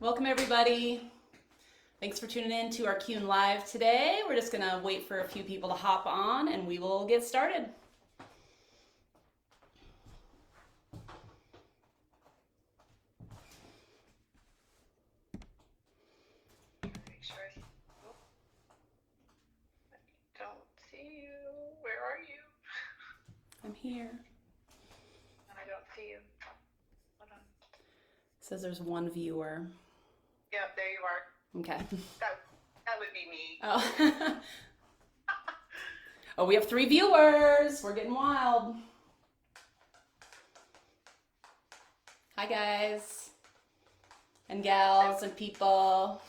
Welcome everybody. Thanks for tuning in to our Keune Live today. We're just gonna wait for a few people to hop on and we will get started. Make sure I don't see you. Where are you? I'm here. I don't see you. Hold on. It says there's one viewer. Yep, there you are. Okay. That would be me. Oh. Oh, we have 3 viewers. We're getting wild. Hi guys and gals and people.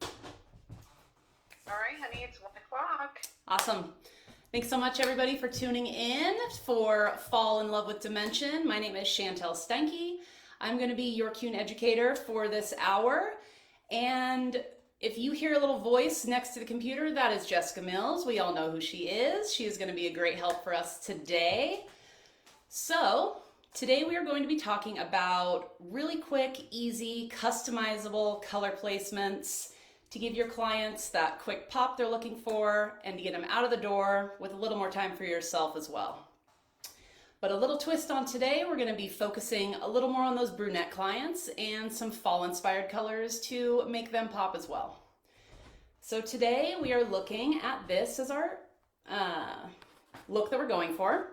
All right, honey, it's 1 o'clock. Awesome. Thanks so much everybody for tuning in for Fall in Love with Dimension. My name is Chantell Steinke. I'm going to be your Keune Educator for this hour. And if you hear a little voice next to the computer, that is Jessica Mills. We all know who she is. She is going to be a great help for us today. So today we are going to be talking about really quick, easy, customizable color placements to give your clients that quick pop they're looking for and to get them out of the door with a little more time for yourself as well. But a little twist on today, we're going to be focusing a little more on those brunette clients and some fall inspired colors to make them pop as well. So today we are looking at this as our look that we're going for.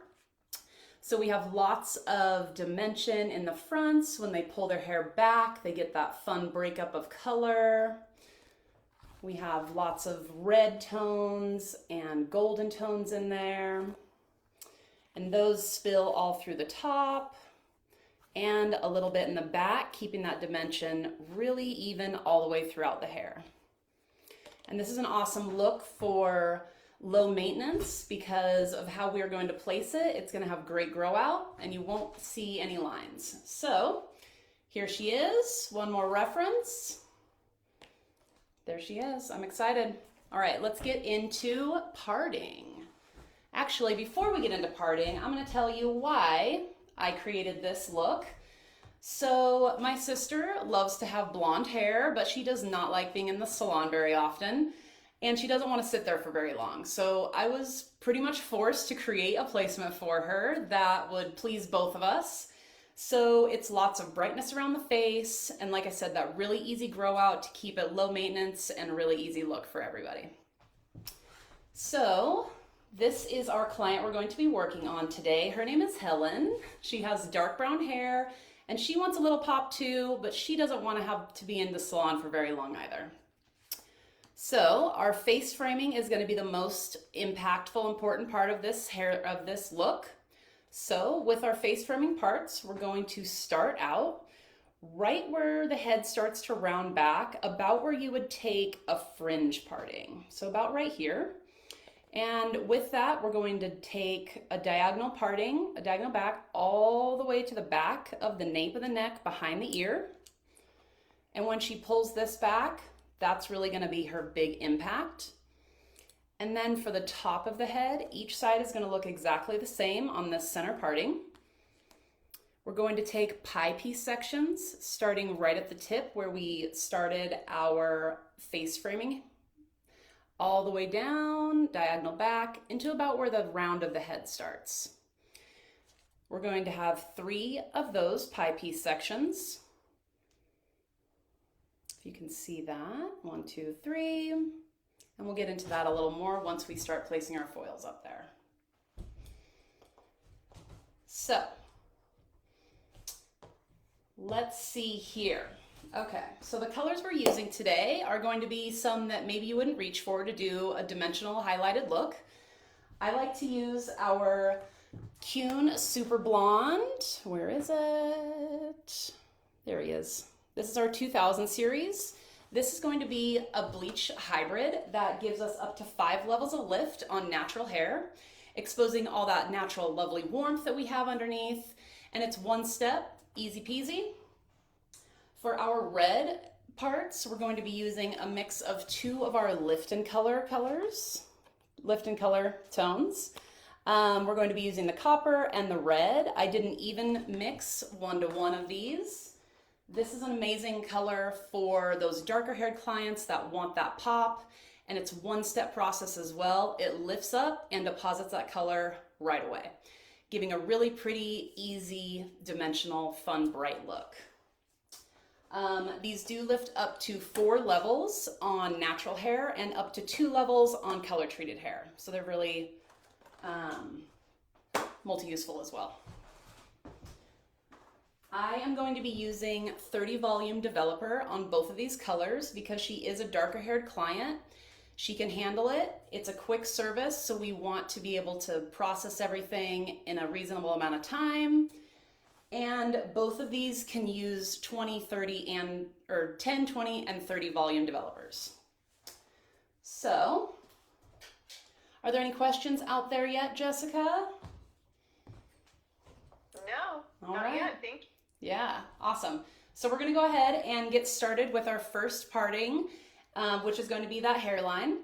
So we have lots of dimension in the fronts. When they pull their hair back, they get that fun breakup of color. We have lots of red tones and golden tones in there. And those spill all through the top and a little bit in the back, keeping that dimension really even all the way throughout the hair. And this is an awesome look for low maintenance because of how we are going to place it. It's going to have great grow out and you won't see any lines. So here she is, one more reference. There she is. I'm excited. All right, let's get into parting. Actually, before we get into parting, I'm going to tell you why I created this look. So my sister loves to have blonde hair, but she does not like being in the salon very often, and she doesn't want to sit there for very long. So I was pretty much forced to create a placement for her that would please both of us. So it's lots of brightness around the face, and like I said, that really easy grow out to keep it low maintenance and a really easy look for everybody. So this is our client we're going to be working on today. Her name is Helen. She has dark brown hair and she wants a little pop too, but she doesn't want to have to be in the salon for very long either. So our face framing is going to be the most impactful, important part of this look. So with our face framing parts, we're going to start out right where the head starts to round back, about where you would take a fringe parting. So about right here. And with that, we're going to take a diagonal parting, a diagonal back, all the way to the back of the nape of the neck behind the ear. And when she pulls this back, that's really going to be her big impact. And then for the top of the head, each side is going to look exactly the same on this center parting. We're going to take pie piece sections, starting right at the tip where we started our face framing, all the way down, diagonal back, into about where the round of the head starts. We're going to have 3 of those pie piece sections. If you can see that, 1, 2, 3. And we'll get into that a little more once we start placing our foils up there. So let's see here. Okay, so the colors we're using today are going to be some that maybe you wouldn't reach for to do a dimensional highlighted look. I like to use our Keune Super Blonde. Where is it? There he is. This is our 2000 series. This is going to be a bleach hybrid that gives us up to 5 levels of lift on natural hair, exposing all that natural lovely warmth that we have underneath. And it's one step, easy peasy. For our red parts, we're going to be using a mix of 2 of our Lift and Color tones. We're going to be using the copper and the red. I didn't even mix 1-to-1 of these. This is an amazing color for those darker haired clients that want that pop, and it's one-step process as well. It lifts up and deposits that color right away, giving a really pretty, easy, dimensional, fun, bright look. These do lift up to 4 levels on natural hair and up to 2 levels on color treated hair. So they're really multi-useful as well. I am going to be using 30 volume developer on both of these colors because she is a darker haired client. She can handle it. It's a quick service, so we want to be able to process everything in a reasonable amount of time. And both of these can use 20, 30, or 10, 20, and 30 volume developers. So, are there any questions out there yet, Jessica? No, All not right. yet. Thank you. Yeah, awesome. So we're going to go ahead and get started with our first parting, which is going to be that hairline.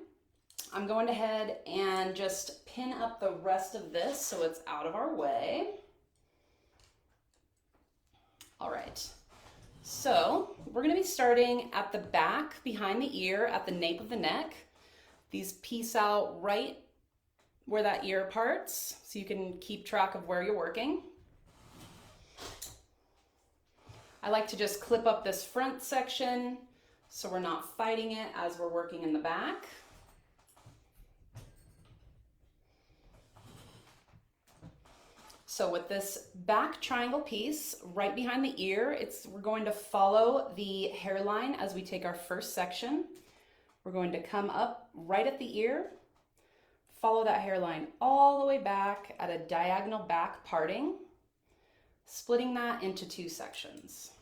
I'm going ahead and just pin up the rest of this so it's out of our way. All right, so we're going to be starting at the back behind the ear at the nape of the neck. These piece out right where that ear parts so you can keep track of where you're working. I like to just clip up this front section so we're not fighting it as we're working in the back. So with this back triangle piece right behind the ear, we're going to follow the hairline as we take our first section. We're going to come up right at the ear, follow that hairline all the way back at a diagonal back parting, splitting that into 2 sections.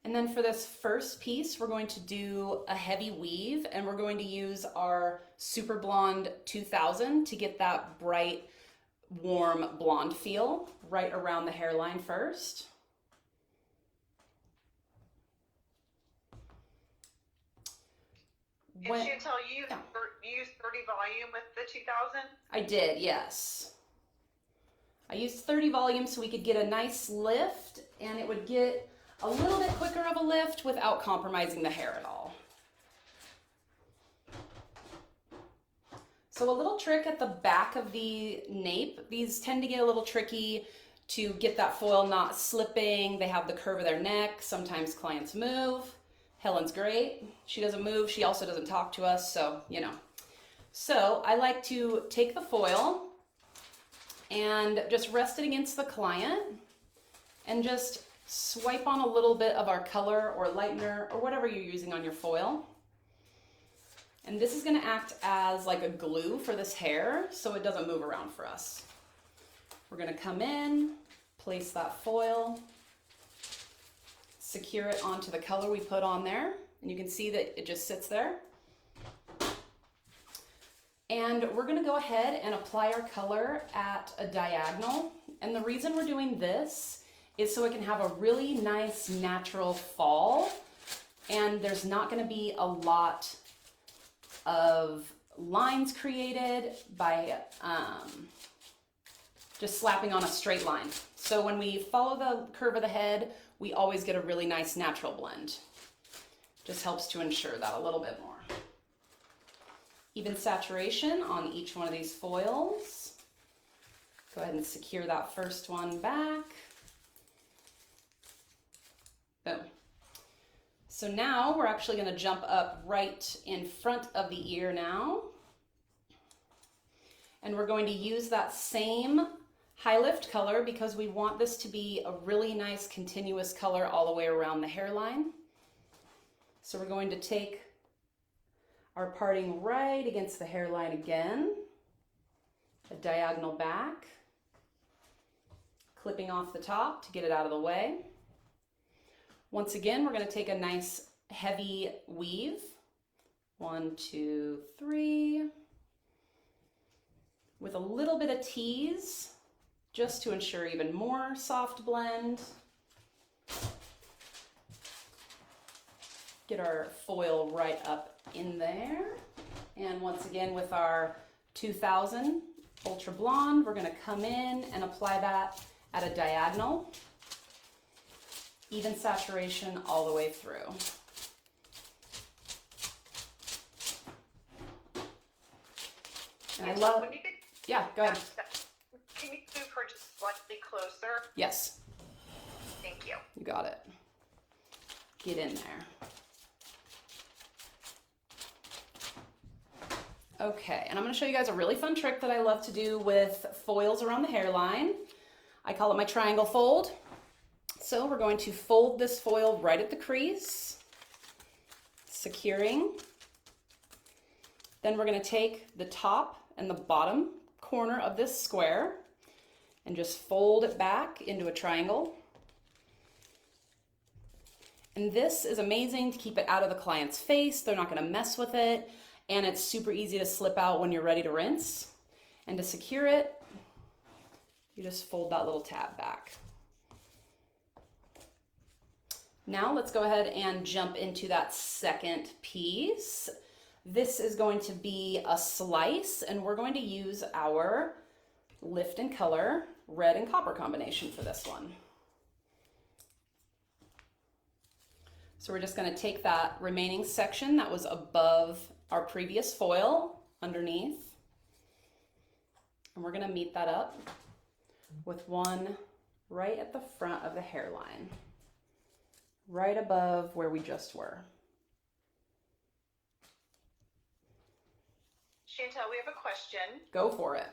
And then for this first piece, we're going to do a heavy weave, and we're going to use our Super Blonde 2000 to get that bright, warm blonde feel right around the hairline first. Did Chantell use 30 volume with the 2000? I did, yes. I used 30 volume so we could get a nice lift, and it would get a little bit quicker of a lift without compromising the hair at all. So a little trick at the back of the nape. These tend to get a little tricky to get that foil not slipping. They have the curve of their neck. Sometimes clients move. Helen's great. She doesn't move. She also doesn't talk to us, so, you know. So I like to take the foil and just rest it against the client and just swipe on a little bit of our color or lightener or whatever you're using on your foil. And this is going to act as like a glue for this hair so it doesn't move around for us. We're going to come in, place that foil, secure it onto the color we put on there, and you can see that it just sits there. And we're going to go ahead and apply our color at a diagonal. And the reason we're doing this is so it can have a really nice natural fall, and there's not going to be a lot of lines created by just slapping on a straight line. So when we follow the curve of the head, we always get a really nice natural blend. Just helps to ensure that a little bit more. Even saturation on each one of these foils. Go ahead and secure that first one back. Boom. So now we're actually going to jump up right in front of the ear now. And we're going to use that same high lift color because we want this to be a really nice continuous color all the way around the hairline. So we're going to take our parting right against the hairline again, a diagonal back, clipping off the top to get it out of the way. Once again, we're going to take a nice heavy weave. 1, 2, 3. With a little bit of tease, just to ensure even more soft blend. Get our foil right up in there. And once again, with our 2000 Ultra Blonde, we're gonna come in and apply that at a diagonal, even saturation all the way through. And I love, when you get yeah, go ahead. Can you move her just slightly closer? Yes, Thank you. you got it. Get in there. Okay, and I'm going to show you guys a really fun trick that I love to do with foils around the hairline. I call it my triangle fold. So we're going to fold this foil right at the crease, securing. Then we're going to take the top and the bottom corner of this square and just fold it back into a triangle. And this is amazing to keep it out of the client's face. They're not going to mess with it. And it's super easy to slip out when you're ready to rinse. And to secure it, you just fold that little tab back. Now let's go ahead and jump into that second piece. This is going to be a slice, and we're going to use our Lift in Color red and copper combination for this one. So we're just going to take that remaining section that was above our previous foil underneath, and we're going to meet that up with one right at the front of the hairline, right above where we just were. Chantell, we have a question. Go for it.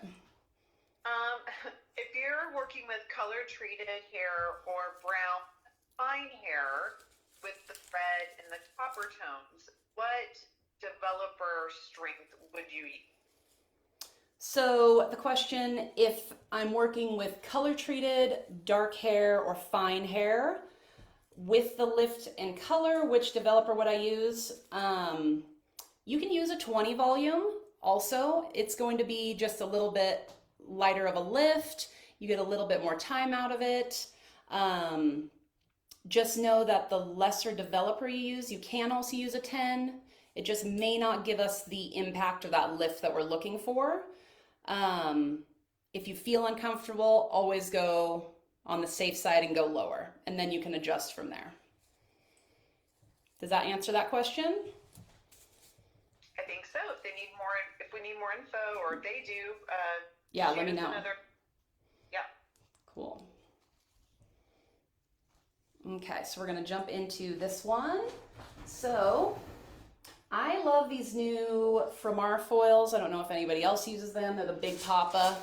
If you're working with color treated hair or brown fine hair with the red and the copper tones, what developer strength would you use? So the question, if I'm working with color treated dark hair or fine hair with the Lift in Color, which developer would I use? You can use a 20 volume also. It's going to be just a little bit lighter of a lift. You get a little bit more time out of it. Just know that the lesser developer you use, you can also use a 10. It just may not give us the impact or that lift that we're looking for. If you feel uncomfortable, always go on the safe side and go lower, and then you can adjust from there. Does that answer that question? I think so. If we need more info, or if they do, yeah, let me know. Yeah. Cool. Okay, so we're gonna jump into this one. So I love these new Framar foils. I don't know if anybody else uses them. They're the Big Papa.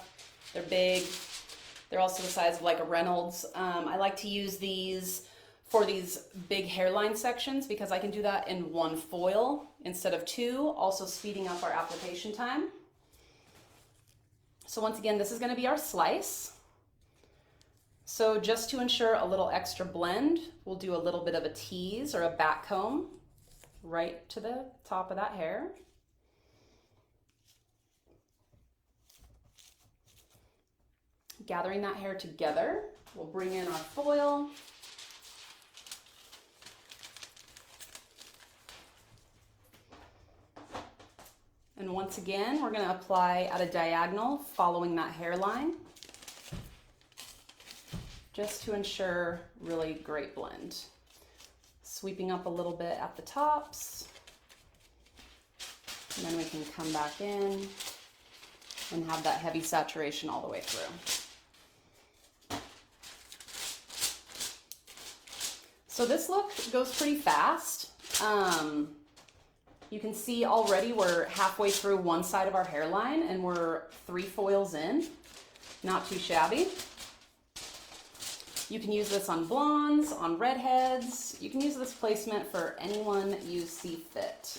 They're big. They're also the size of like a Reynolds. I like to use these for these big hairline sections because I can do that in one foil instead of two, also speeding up our application time. So once again, this is going to be our slice. So just to ensure a little extra blend, we'll do a little bit of a tease or a back comb right to the top of that hair. Gathering that hair together, we'll bring in our foil. And once again, we're going to apply at a diagonal following that hairline, just to ensure really great blend. Sweeping up a little bit at the tops, and then we can come back in and have that heavy saturation all the way through. So this look goes pretty fast. You can see already we're halfway through one side of our hairline and we're 3 foils in. Not too shabby. You can use this on blondes, on redheads. You can use this placement for anyone you see fit.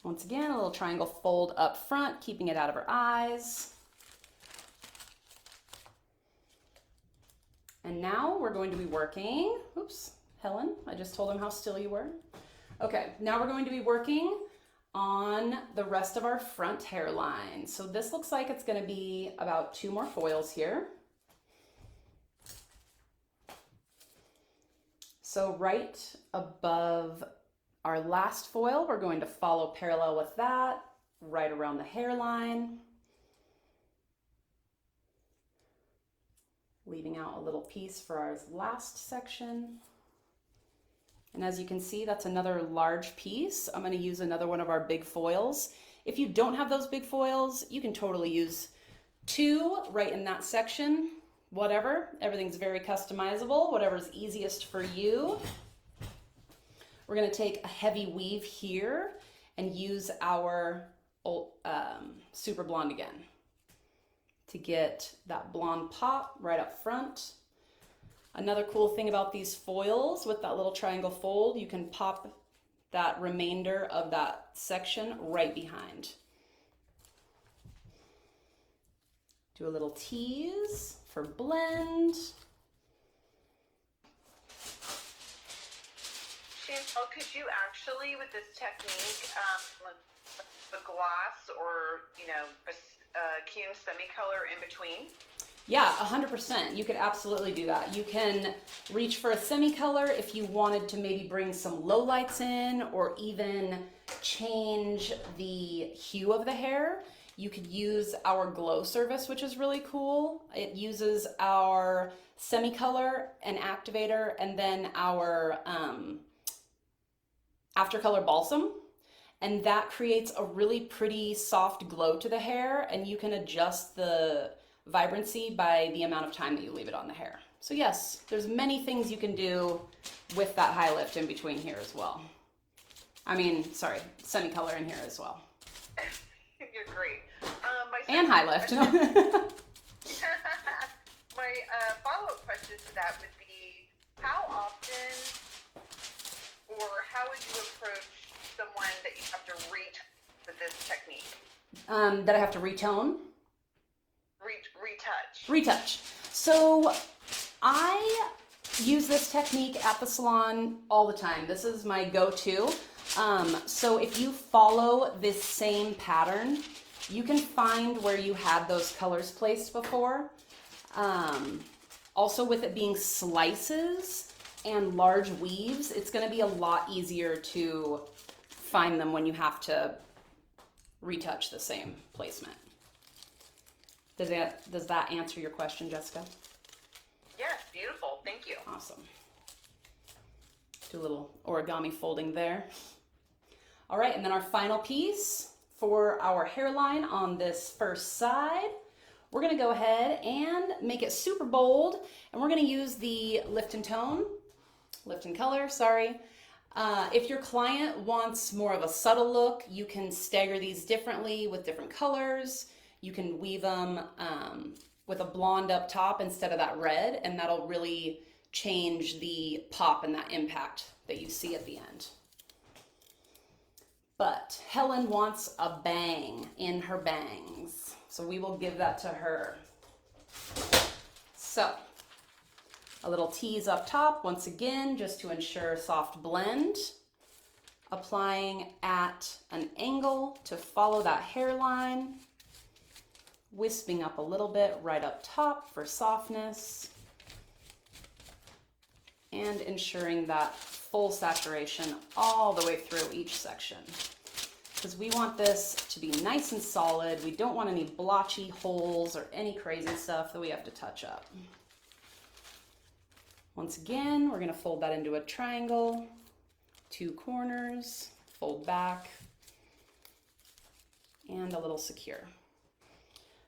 Once again, a little triangle fold up front, keeping it out of our eyes. And now we're going to be working, oops, Helen, I just told him how still you were. Okay, now we're going to be working on the rest of our front hairline. So this looks like it's going to be about 2 more foils here. So right above our last foil, we're going to follow parallel with that, right around the hairline, leaving out a little piece for our last section. And as you can see, that's another large piece. I'm going to use another one of our big foils. If you don't have those big foils, you can totally use 2 right in that section. Whatever, everything's very customizable, whatever's easiest for you. We're going to take a heavy weave here and use our Super Blonde again to get that blonde pop right up front. Another cool thing about these foils with that little triangle fold, you can pop that remainder of that section right behind. Do a little tease for blend. Chantell, could you actually, with this technique, the gloss or, a Keune semi-color in between? Yeah, 100%. You could absolutely do that. You can reach for a semi-color if you wanted to maybe bring some low lights in or even change the hue of the hair. You could use our glow service, which is really cool. It uses our semi-color and activator and then our after-color balsam. And that creates a really pretty soft glow to the hair, and you can adjust the vibrancy by the amount of time that you leave it on the hair. So yes, there's many things you can do with that high lift in between here as well. Semi-color in here as well. You're great. And high lift. My follow-up question to that would be, how often or how would you approach someone that you have to retouch with this technique? That I have to retone? Retouch. So I use this technique at the salon all the time. This is my go-to. So if you follow this same pattern, you can find where you had those colors placed before. Also with it being slices and large weaves, it's going to be a lot easier to find them when you have to retouch the same placement. Does that answer your question, Jessica? Yes, beautiful. Thank you. Awesome. Do a little origami folding there. All right, and then our final piece for our hairline on this first side, we're gonna go ahead and make it super bold, and we're gonna use the lift and color, sorry. If your client wants more of a subtle look, you can stagger these differently with different colors. You can weave them with a blonde up top instead of that red, and that'll really change the pop and that impact that you see at the end. But Helen wants a bang in her bangs, so we will give that to her. So, a little tease up top, once again, just to ensure soft blend. Applying at an angle to follow that hairline. Wisping up a little bit right up top for softness. And ensuring that full saturation all the way through each section. Because we want this to be nice and solid. We don't want any blotchy holes or any crazy stuff that we have to touch up. Once again, we're going to fold that into a triangle, 2 corners, fold back, and a little secure.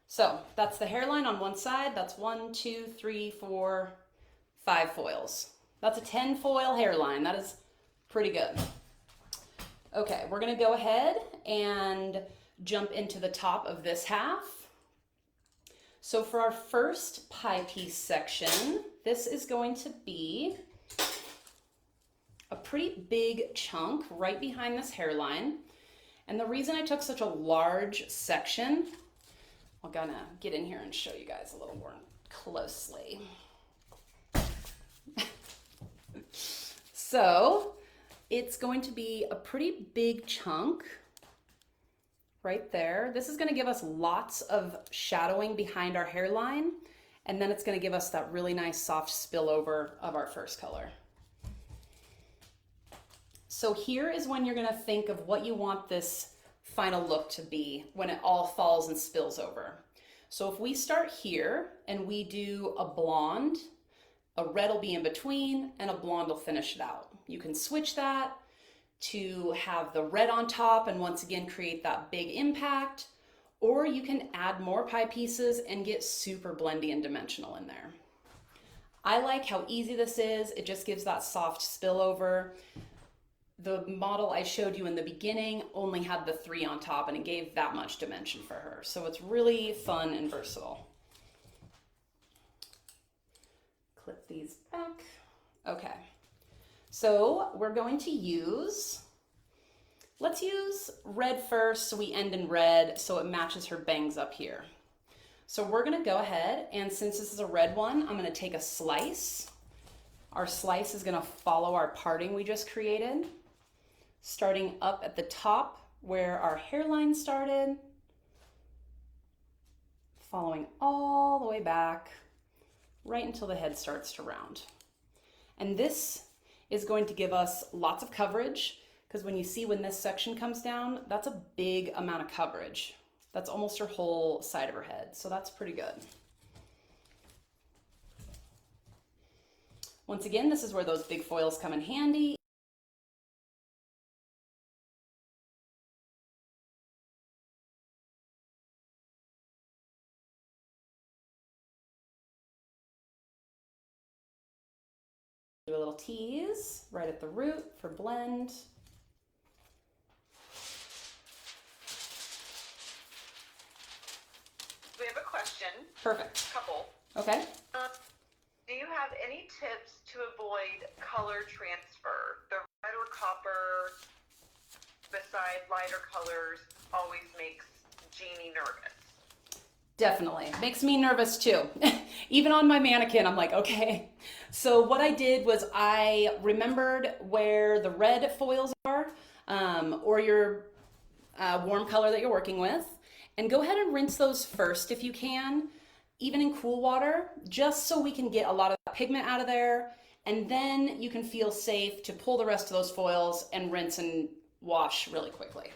So that's the hairline on one side. That's 1, 2, 3, 4, 5 foils. That's a 10 foil hairline. That is pretty good. Okay, we're going to go ahead and jump into the top of this half. So for our first pie piece section, this is going to be a pretty big chunk right behind this hairline. And the reason I took such a large section, I'm gonna get in here and show you guys a little more closely. So it's going to be a pretty big chunk right there. This is going to give us lots of shadowing behind our hairline, and then it's going to give us that really nice soft spillover of our first color. So here is when you're gonna think of what you want this final look to be when it all falls and spills over. So if we start here and we do a blonde, a red will be in between, and a blonde will finish it out. You can switch that to have the red on top and once again create that big impact, or you can add more pie pieces and get super blendy and dimensional in there. I like how easy this is. It just gives that soft spillover. The model I showed you in the beginning only had the 3 on top and it gave that much dimension for her. So it's really fun and versatile. Clip these back. Okay. So we're going to let's use red first so we end in red so it matches her bangs up here. So we're gonna go ahead and since this is a red one, I'm gonna take a slice. Our slice is gonna follow our parting we just created, starting up at the top where our hairline started, following all the way back, right until the head starts to round. And this is going to give us lots of coverage because when you see when this section comes down, that's a big amount of coverage. That's almost her whole side of her head. So that's pretty good. Once again, this is where those big foils come in handy. Do a little tease right at the root for blend. We have a question. Perfect. Couple. Okay. Do you have any tips to avoid color transfer? The red or copper beside lighter colors always makes Jeannie nervous. Definitely. Makes me nervous too. Even on my mannequin, I'm like, okay. So what I did was I remembered where the red foils are, or your warm color that you're working with, and go ahead and rinse those first if you can, even in cool water, just so we can get a lot of that pigment out of there. And then you can feel safe to pull the rest of those foils and rinse and wash really quickly.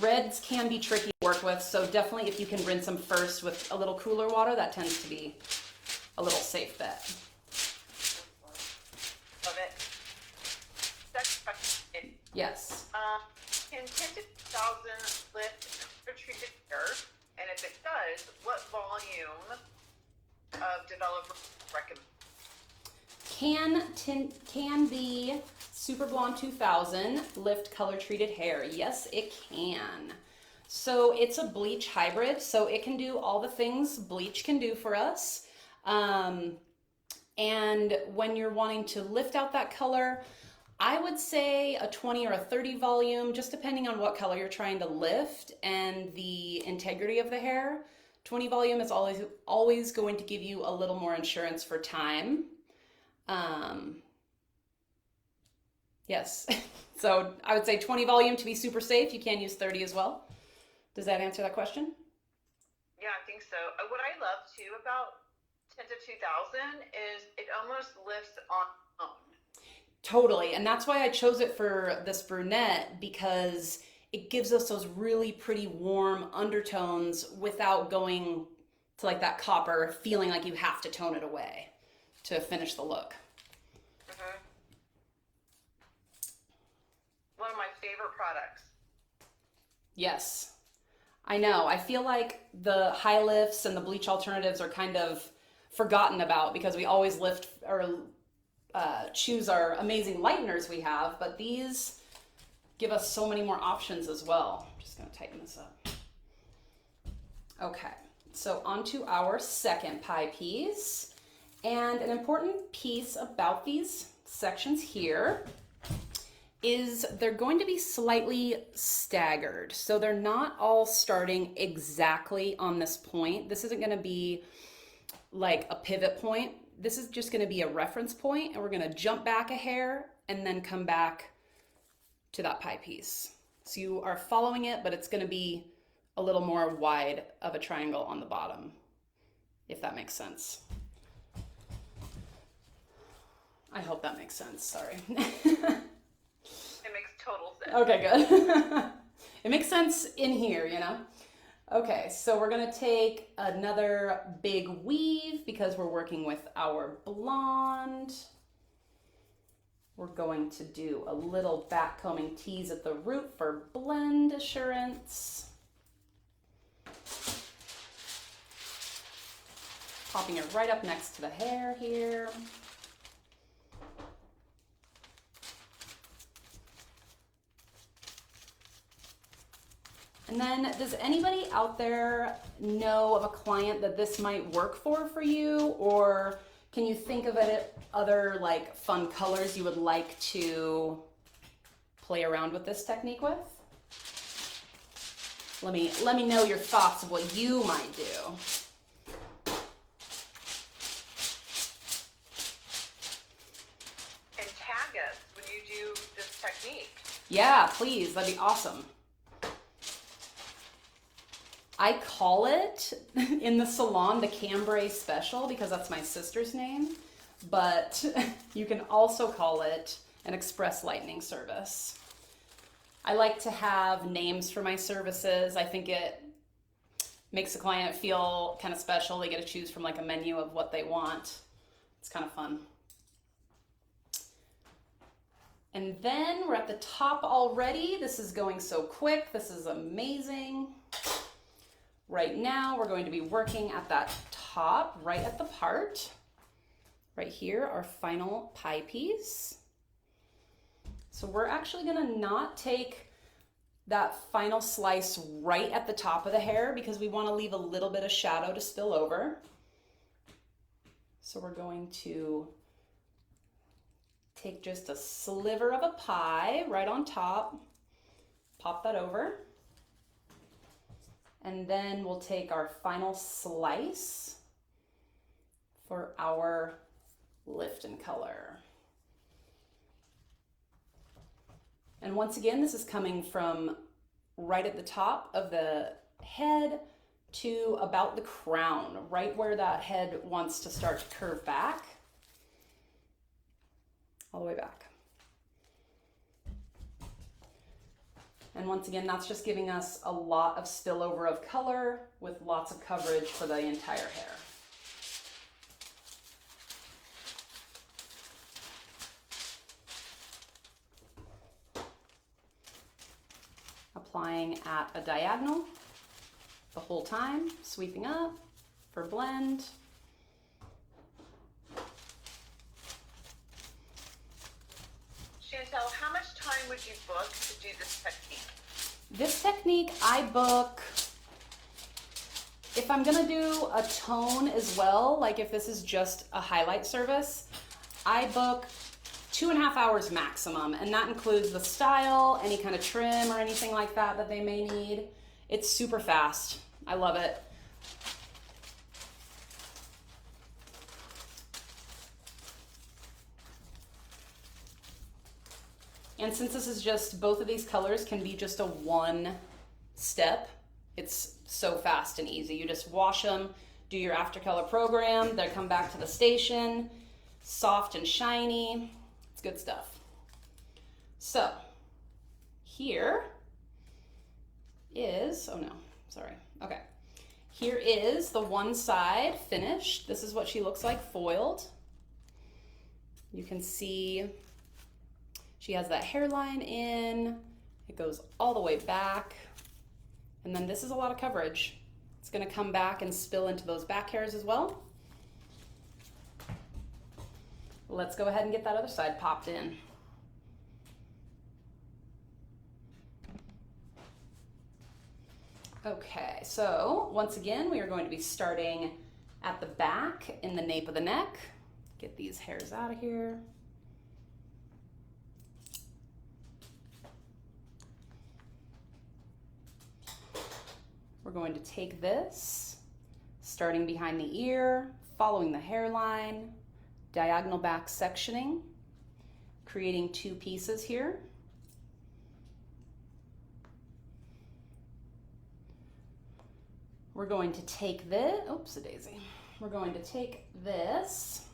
Reds can be tricky to work with, so definitely if you can rinse them first with a little cooler water, that tends to be a little safe bet. Love it. Second question. Yes. Can 10 to 2000 lift treated hair? And if it does, what volume of developer recommend? Can the Super Blonde 2000 lift color treated hair? Yes, it can. So it's a bleach hybrid, so it can do all the things bleach can do for us. And when you're wanting to lift out that color, I would say a 20 or a 30 volume, just depending on what color you're trying to lift and the integrity of the hair. 20 volume is always going to give you a little more insurance for time. Yes, so I would say 20 volume to be super safe. You can use 30 as well. Does that answer that question? Yeah, I think so. What I love too about 10 to 2000 is it almost lifts on its own. Totally, and that's why I chose it for this brunette, because it gives us those really pretty warm undertones without going to like that copper, feeling like you have to tone it away to finish the look. Mm-hmm. One of my favorite products. Yes, I know. I feel like the high lifts and the bleach alternatives are kind of forgotten about because we always lift or choose our amazing lighteners we have, but these give us so many more options as well. I'm just going to tighten this up. Okay, so onto our second pie piece. And an important piece about these sections here is they're going to be slightly staggered. So they're not all starting exactly on this point. This isn't going to be like a pivot point. This is just going to be a reference point, and we're going to jump back a hair and then come back to that pie piece. So you are following it, but it's going to be a little more wide of a triangle on the bottom, if that makes sense. I hope that makes sense, sorry. It makes total sense. Okay, good. It makes sense in here, you know? Okay, so we're gonna take another big weave because we're working with our blonde. We're going to do a little back combing tease at the root for blend assurance. Popping it right up next to the hair here. And then, does anybody out there know of a client that this might work for you? Or can you think of it other like fun colors you would like to play around with this technique with? Let me know your thoughts of what you might do. And tag us when you do this technique. Yeah, please, that'd be awesome. I call it in the salon the Cambrai Special because that's my sister's name, but you can also call it an express lightning service. I like to have names for my services. I think it makes the client feel kind of special. They get to choose from like a menu of what they want. It's kind of fun. And then we're at the top already. This is going so quick. This is amazing. Right now, we're going to be working at that top, right at the part. Right here, our final pie piece. So we're actually gonna not take that final slice right at the top of the hair because we wanna leave a little bit of shadow to spill over. So we're going to take just a sliver of a pie right on top, pop that over. And then we'll take our final slice for our lift and color. And once again, this is coming from right at the top of the head to about the crown, right where that head wants to start to curve back, all the way back. And once again, that's just giving us a lot of spillover of color with lots of coverage for the entire hair. Applying at a diagonal the whole time, sweeping up for blend. Chantell, how much time would you book to do this technique? This technique I book, if I'm gonna do a tone as well, like if this is just a highlight service, I book 2.5 hours maximum, and that includes the style, any kind of trim or anything like that that they may need. It's super fast. I love it. And since this is just, both of these colors can be just a one step, it's so fast and easy. You just wash them, do your after color program, they come back to the station, soft and shiny. It's good stuff. So here is, oh no, sorry. Okay. Here is the one side finished. This is what she looks like foiled. You can see she has that hairline in, it goes all the way back, and then this is a lot of coverage. It's gonna come back and spill into those back hairs as well. Let's go ahead and get that other side popped in. Okay, so once again, we are going to be starting at the back in the nape of the neck. Get these hairs out of here. We're going to take this, starting behind the ear, following the hairline, diagonal back sectioning, creating two pieces here. We're going to take this, oops-a-daisy. We're going to take this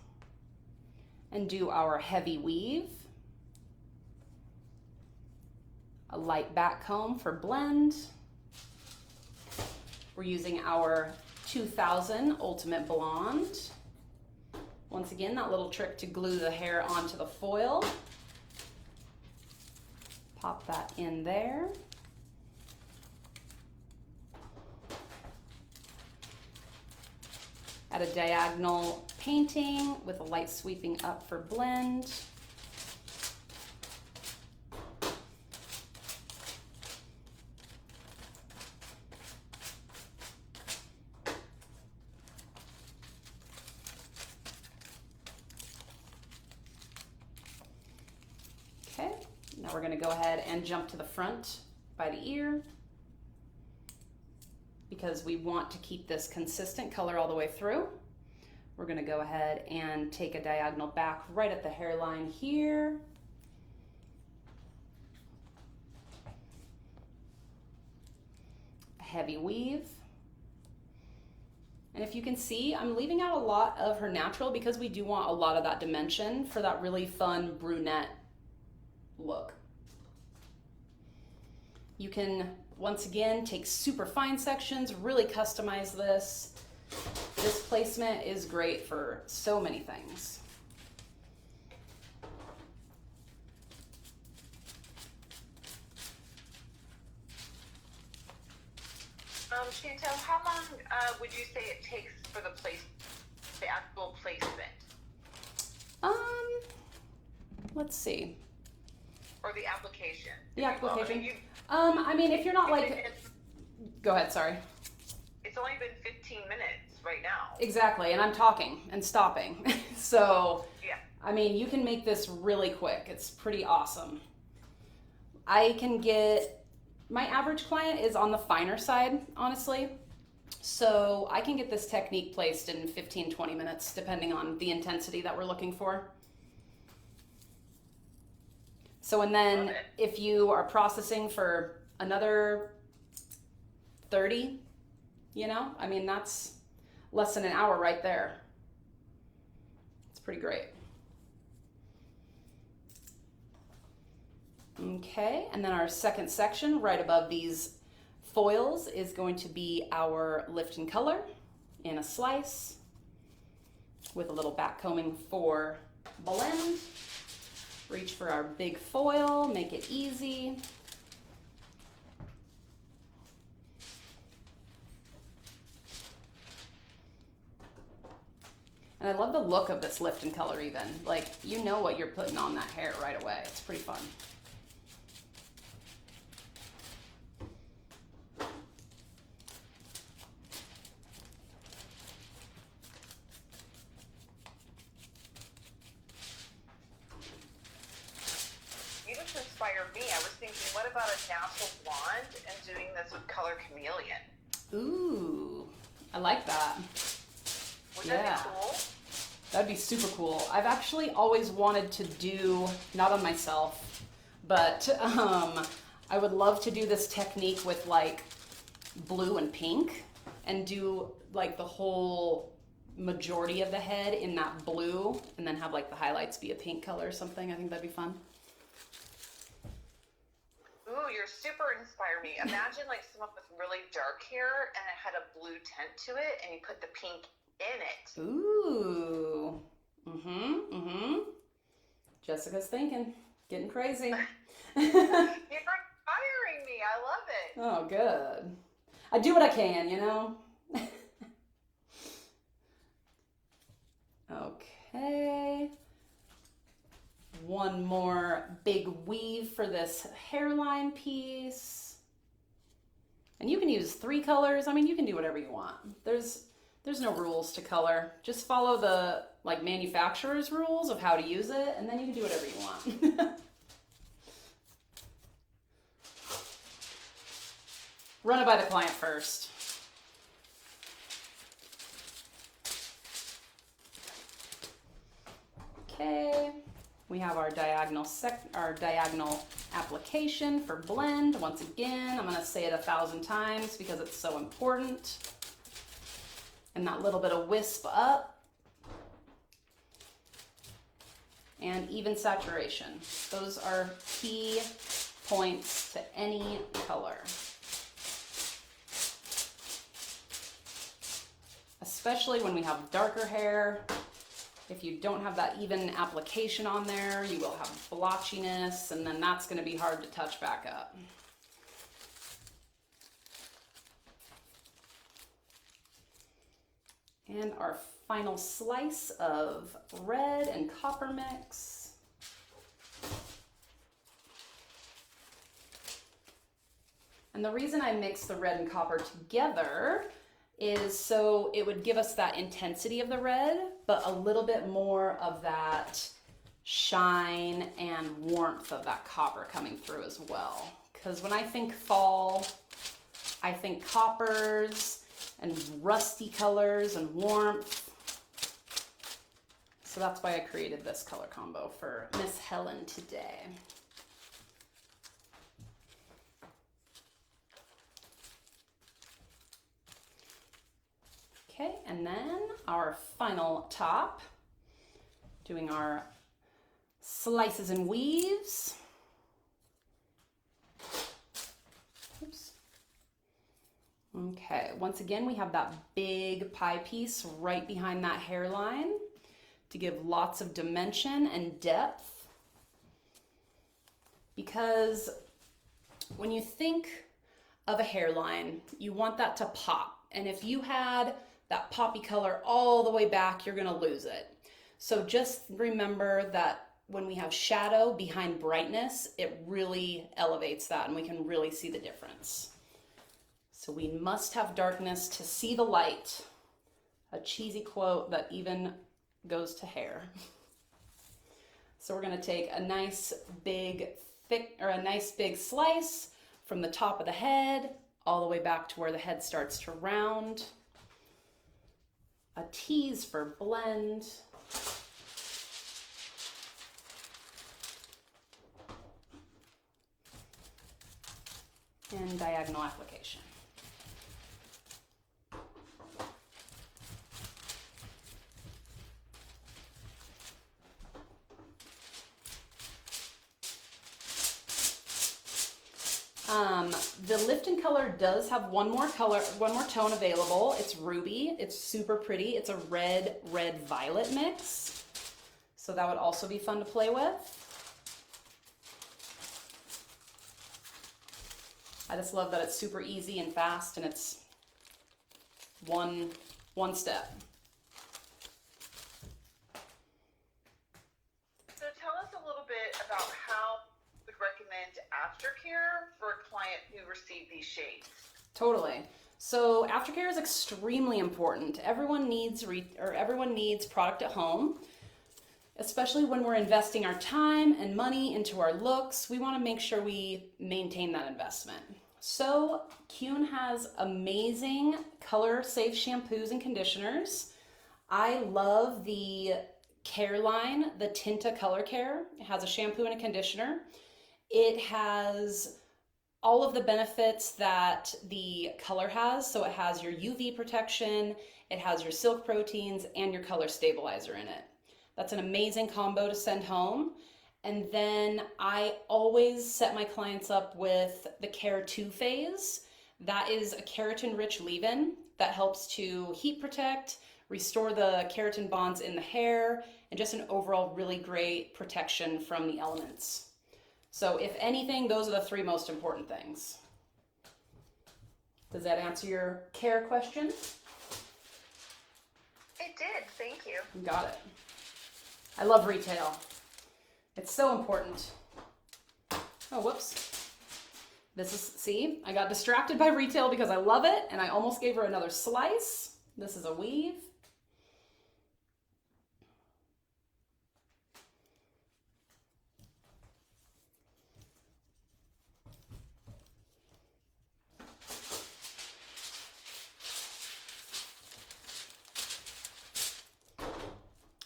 and do our heavy weave. A light back comb for blend. We're using our 2000 Ultimate Blonde. Once again, that little trick to glue the hair onto the foil. Pop that in there. Add a diagonal painting with a light sweeping up for blend. Okay, now we're going to go ahead and jump to the front by the ear, because we want to keep this consistent color all the way through. We're going to go ahead and take a diagonal back right at the hairline here. A heavy weave. And if you can see, I'm leaving out a lot of her natural because we do want a lot of that dimension for that really fun brunette look. You can, once again, take super fine sections, really customize this. This placement is great for so many things. Chantell, how long would you say it takes for the actual placement? Let's see. Or the application? The application. I mean, if you're not like, go ahead, sorry. It's only been 15 minutes right now. Exactly, and I'm talking and stopping. So, yeah. I mean, you can make this really quick. It's pretty awesome. I can get, my average client is on the finer side, honestly. So I can get this technique placed in 15, 20 minutes, depending on the intensity that we're looking for. So, and then if you are processing for another 30, you know, I mean, that's less than an hour right there. It's pretty great. Okay, and then our second section right above these foils is going to be our lift and color in a slice with a little back combing for blend. Reach for our big foil, make it easy. And I love the look of this lift and color even. Like, you know what you're putting on that hair right away. It's pretty fun. You just inspired me. I was thinking, what about a natural blonde and doing this with color chameleon? Ooh, I like that. Would that be cool? That'd be super cool. I've actually always wanted to do, not on myself, but I would love to do this technique with like blue and pink and do like the whole majority of the head in that blue and then have like the highlights be a pink color or something. I think that'd be fun. Ooh, you're super inspiring me. Imagine like someone with really dark hair and it had a blue tint to it and you put the pink in it. Ooh. Jessica's thinking. Getting crazy. You're inspiring me. I love it. Oh, good. I do what I can, you know? Okay. One more big weave for this hairline piece. And you can use 3 colors. I mean, you can do whatever you want. There's no rules to color. Just follow the like manufacturer's rules of how to use it, and then you can do whatever you want. Run it by the client first. Okay, we have our diagonal application for blend. Once again, I'm gonna say it 1,000 times because it's so important. And that little bit of wisp up. and even saturation. Those are key points to any color. Especially when we have darker hair. If you don't have that even application on there, you will have blotchiness, and then that's going to be hard to touch back up. And our final slice of red and copper mix. And the reason I mix the red and copper together is so it would give us that intensity of the red, but a little bit more of that shine and warmth of that copper coming through as well. Because when I think fall, I think coppers and rusty colors and warmth. So that's why I created this color combo for Miss Helen today. Okay, and then our final top, doing our slices and weaves. Oops. Okay, once again, we have that big pie piece right behind that hairline to give lots of dimension and depth. Because when you think of a hairline, you want that to pop. And if you had that poppy color all the way back, you're gonna lose it. So just remember that when we have shadow behind brightness, it really elevates that and we can really see the difference. So we must have darkness to see the light. A cheesy quote that even goes to hair. So we're gonna take a nice big slice from the top of the head all the way back to where the head starts to round. A tease for blend. And diagonal application. The Lifton color does have one more tone available. It's ruby. It's super pretty. It's a red violet mix. So that would also be fun to play with. I just love that it's super easy and fast, and it's one step. So tell us a little bit about how you would recommend aftercare for a client who received these shades. Totally. So aftercare is extremely important. Everyone needs product at home, especially when we're investing our time and money into our looks. We want to make sure we maintain that investment. So Keune has amazing color safe shampoos and conditioners. I love the care line, the Tinta Color Care. It has a shampoo and a conditioner. It has all of the benefits that the color has. So it has your UV protection, it has your silk proteins, and your color stabilizer in it. That's an amazing combo to send home. And then I always set my clients up with the Care 2 phase. That is a keratin-rich leave-in that helps to heat protect, restore the keratin bonds in the hair, and just an overall really great protection from the elements. So if anything, those are the three most important things. Does that answer your care question? It did, thank you. You got it. I love retail. It's so important. Oh, whoops. See, I got distracted by retail because I love it, and I almost gave her another slice. This is a weave.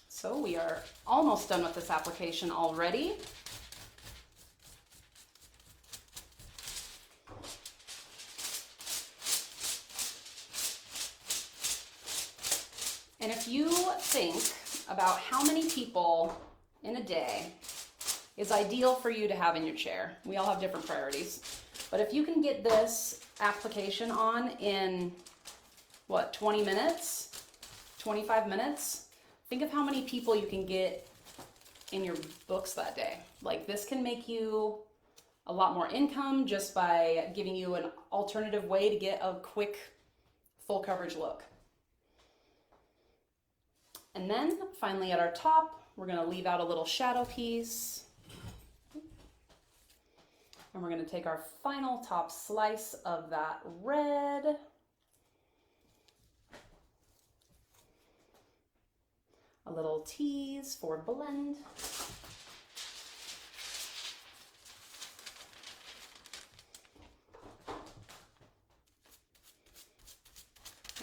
So we are almost done with this application already. And if you think about how many people in a day is ideal for you to have in your chair. We all have different priorities. But if you can get this application on in, what, 20 minutes, 25 minutes, think of how many people you can get in your books that day. Like, this can make you a lot more income just by giving you an alternative way to get a quick full coverage look. And then finally at our top, we're going to leave out a little shadow piece. And we're going to take our final top slice of that red. A little tease for blend.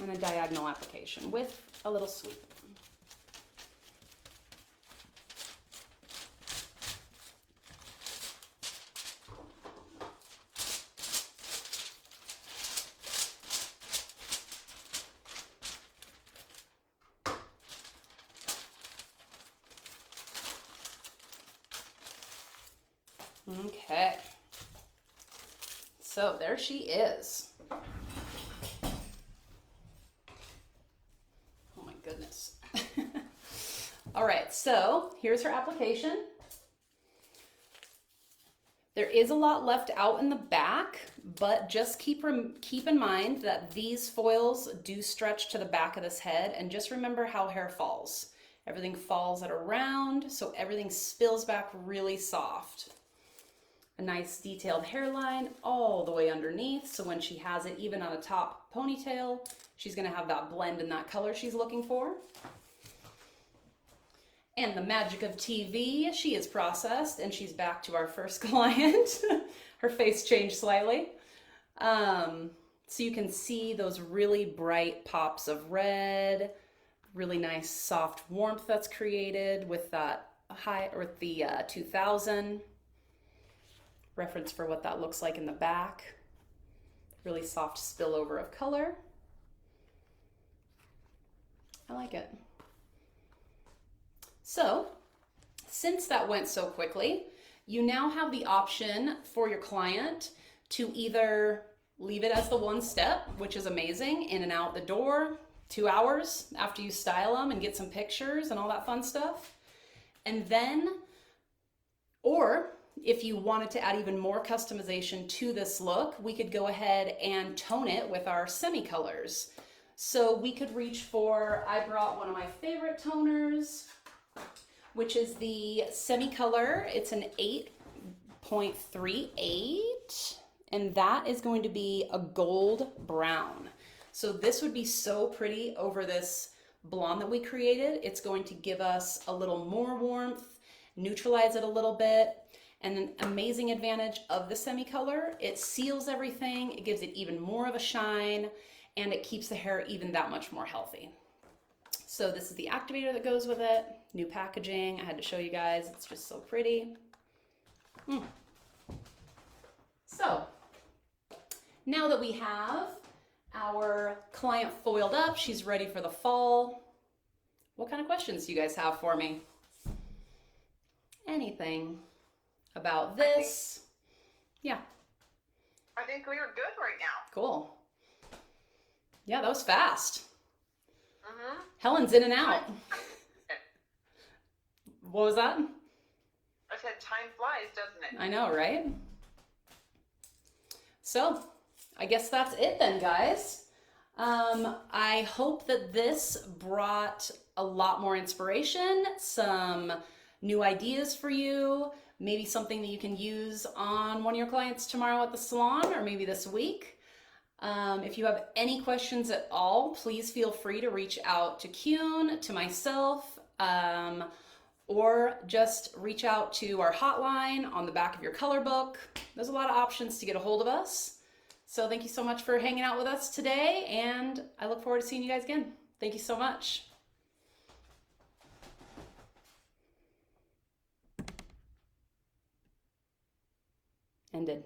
And a diagonal application with a little sweep. Okay, so there she is. Oh my goodness. All right, so here's her application. There is a lot left out in the back, but just keep in mind that these foils do stretch to the back of this head, and just remember how hair falls. Everything falls at a round, so everything spills back really soft. A nice detailed hairline all the way underneath, so when she has it even on a top ponytail, she's going to have that blend and that color she's looking for. And the magic of TV, she is processed and she's back to our first client. Her face changed slightly. So you can see those really bright pops of red, really nice soft warmth that's created with that with the 2000. Reference for what that looks like in the back. Really soft spillover of color. I like it. So, since that went so quickly, you now have the option for your client to either leave it as the one step, which is amazing, in and out the door, 2 hours after you style them and get some pictures and all that fun stuff. And then, or if you wanted to add even more customization to this look, we could go ahead and tone it with our semi-colors. So we could reach for, I brought one of my favorite toners, which is the semi-color. It's an 8.38, and that is going to be a gold brown. So this would be so pretty over this blonde that we created. It's going to give us a little more warmth, neutralize it a little bit. And an amazing advantage of the semi-color, it seals everything, it gives it even more of a shine, and it keeps the hair even that much more healthy. So this is the activator that goes with it, new packaging. I had to show you guys, it's just so pretty. So now that we have our client foiled up, she's ready for the fall. What kind of questions do you guys have for me? Anything about this? Yeah. I think we are good right now. Cool. Yeah, that was fast. Mm-hmm. Helen's in and out. What was that? I said time flies, doesn't it? I know, right? So, I guess that's it then, guys. I hope that this brought a lot more inspiration, some new ideas for you, maybe something that you can use on one of your clients tomorrow at the salon or maybe this week. If you have any questions at all, please feel free to reach out to Keune, to myself, or just reach out to our hotline on the back of your color book. There's a lot of options to get a hold of us. So thank you so much for hanging out with us today, and I look forward to seeing you guys again. Thank you so much. Ended.